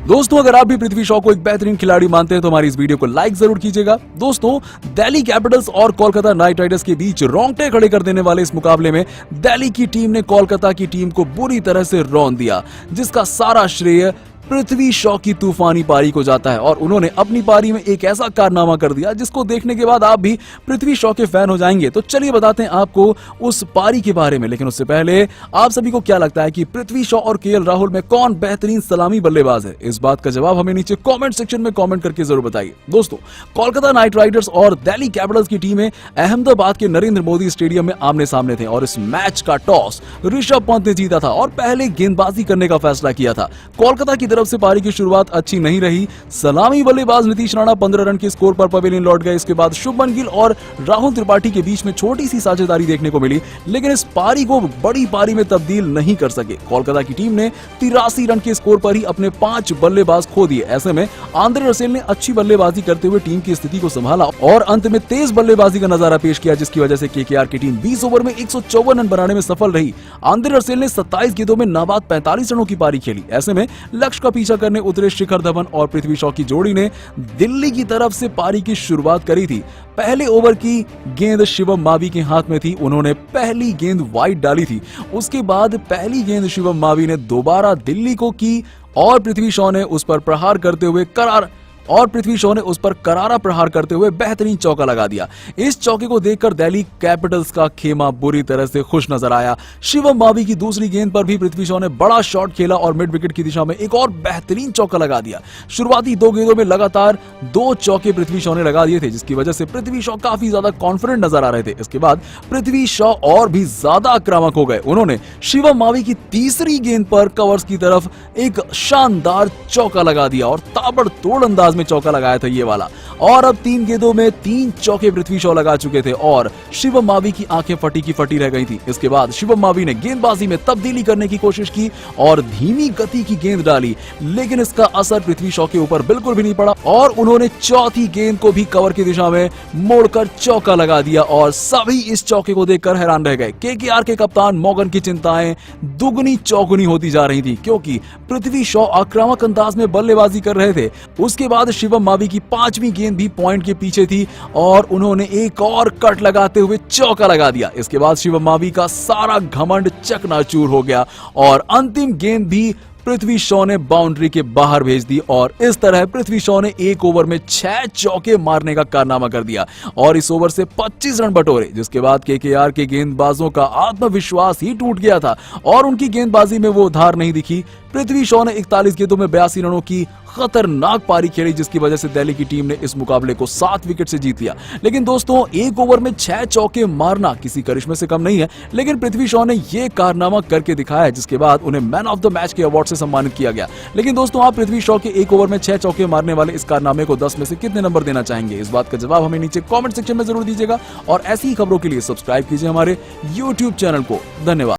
दोस्तों अगर आप भी पृथ्वी शॉ को एक बेहतरीन खिलाड़ी मानते हैं तो हमारी इस वीडियो को लाइक जरूर कीजिएगा। दोस्तों दिल्ली कैपिटल्स और कोलकाता नाइट राइडर्स के बीच रोंगटे खड़े कर देने वाले इस मुकाबले में दिल्ली की टीम ने कोलकाता की टीम को बुरी तरह से रौंद दिया, जिसका सारा श्रेय पृथ्वी शॉ की तूफानी पारी को जाता है। और उन्होंने अपनी पारी में एक ऐसा कारनामा कर दिया जिसको देखने के बाद आप भी पृथ्वी शॉ के फैन हो जाएंगे। तो चलिए बताते हैं आपको उस पारी के बारे में, लेकिन उससे पहले आप सभी को क्या लगता है कि पृथ्वी शॉ और केएल राहुल में कौन बेहतरीन सलामी बल्लेबाज है? इस बात का जवाब हमें नीचे कॉमेंट सेक्शन में कॉमेंट करके जरूर बताइए। दोस्तों कोलकाता नाइट राइडर्स और दिल्ली कैपिटल्स की टीमें अहमदाबाद के नरेंद्र मोदी स्टेडियम में आमने सामने थे और इस मैच का टॉस ऋषभ पंत ने जीता था और पहले गेंदबाजी करने का फैसला किया था। कोलकाता की तरफ से पारी की शुरुआत अच्छी नहीं रही। सलामी बल्लेबाज नीतीश राणा 15 रन के स्कोर पर पवेलियन लौट गए। इसके बाद शुभमन गिल और राहुल त्रिपाठी के बीच में छोटी सी साझेदारी देखने को मिली, लेकिन इस पारी को बड़ी पारी में तब्दील नहीं कर सके। कोलकाता की टीम ने 83 रन के स्कोर पर ही अपने 5 बल्लेबाज खो दिए। ऐसे में आंद्रे रसेल ने अच्छी बल्लेबाजी करते हुए टीम की स्थिति को संभाला और अंत में तेज बल्लेबाजी का नजारा पेश किया, जिसकी वजह से केकेआर की टीम 20 ओवर में 154 रन बनाने में सफल रही। आंद्रे रसेल ने 27 गेंदों में नाबाद 45 रनों की पारी खेली। ऐसे में लक्ष्य का पीछा करने उतरे शिखर धवन और पृथ्वी शॉ की जोड़ी ने दिल्ली की तरफ से पारी की शुरुआत करी थी। पहले ओवर की गेंद शिवम मावी के हाथ में थी। उन्होंने पहली गेंद वाइड डाली थी। उसके बाद पहली गेंद शिवम मावी ने दोबारा दिल्ली को की और पृथ्वी शॉ ने उस पर प्रहार करारा प्रहार करते हुए बेहतरीन चौका लगा दिया। इस चौके को देखकर दिल्ली कैपिटल्स का खेमा बुरी तरह से खुश नजर आया। शिवम मावी की दूसरी गेंद पर भी पृथ्वी शॉ ने बड़ा शॉट खेला और मिड विकेट की दिशा में एक और बेहतरीन चौका लगा दिया। शुरुआती 2 गेंदों में लगातार 2 चौके पृथ्वी शॉ ने लगा दिए थे, जिसकी वजह से पृथ्वी शॉ काफी ज्यादा कॉन्फिडेंट नजर आ रहे थे। इसके बाद पृथ्वी शॉ और भी ज्यादा आक्रामक हो गए। उन्होंने शिवम मावी की तीसरी गेंद पर कवर्स की तरफ एक शानदार चौका लगा दिया और ताबड़तोड़ अंदाज में चौका लगाया था ये वाला। और अब 3 गेंदों में 3 चौके पृथ्वी शॉ लगा चुके थे और शिवम मावी की आंखें फटी की फटी रह गई थी। इसके बाद शिवम मावी ने गेंदबाजी में तब्दीली करने की कोशिश की और धीमी गति की गेंद डाली, लेकिन इसका असर पृथ्वी शॉ के ऊपर बिल्कुल भी नहीं पड़ा और उन्होंने चौथी गेंद को भी कवर की दिशा में मोड़कर चौका लगा दिया और सभी इस चौके को देखकर हैरान रह गए। केकेआर के कप्तान मॉर्गन की चिंताएं दुगनी चौगुनी होती जा रही थी, क्योंकि पृथ्वी शॉ आक्रामक अंदाज में बल्लेबाजी कर रहे थे। उसके बाद शिवम मावी की 5वीं गेंद भी पॉइंट के पीछे थी और उन्होंने एक और कट लगाते हुए चौका लगा दिया। इसके बाद शिवम मावी का सारा घमंड चकनाचूर हो गया और अंतिम गेंद भी पृथ्वी शॉ ने बाउंड्री के बाहर भेज दी और इस तरह पृथ्वी शॉ ने 1 ओवर में 6 चौके मारने का कारनामा कर दिया और इस ओवर से 25 रन बटोरे, जिसके बाद केकेआर के गेंदबाजों का आत्मविश्वास ही टूट गया था और उनकी गेंदबाजी में वो धार नहीं दिखी। पृथ्वी शॉ ने 41 गेंदों में 82 रनों की खतरनाक पारी खेली, जिसकी वजह से दिल्ली की टीम ने इस मुकाबले को 7 विकेट से जीत लिया। लेकिन दोस्तों 1 ओवर में 6 चौके मारना किसी करिश्मे से कम नहीं है, लेकिन पृथ्वी शॉ ने यह कारनामा करके दिखाया, जिसके बाद उन्हें मैन ऑफ द मैच के अवार्ड से सम्मानित किया गया। लेकिन दोस्तों आप पृथ्वी शॉ के 1 ओवर में 6 चौके मारने वाले इस कारनामे को 10 में से कितने नंबर देना चाहेंगे? इस बात का जवाब हमें नीचे कॉमेंट सेक्शन में जरूर दीजिएगा और ऐसी ही खबरों के लिए सब्सक्राइब कीजिए हमारे YouTube चैनल को। धन्यवाद।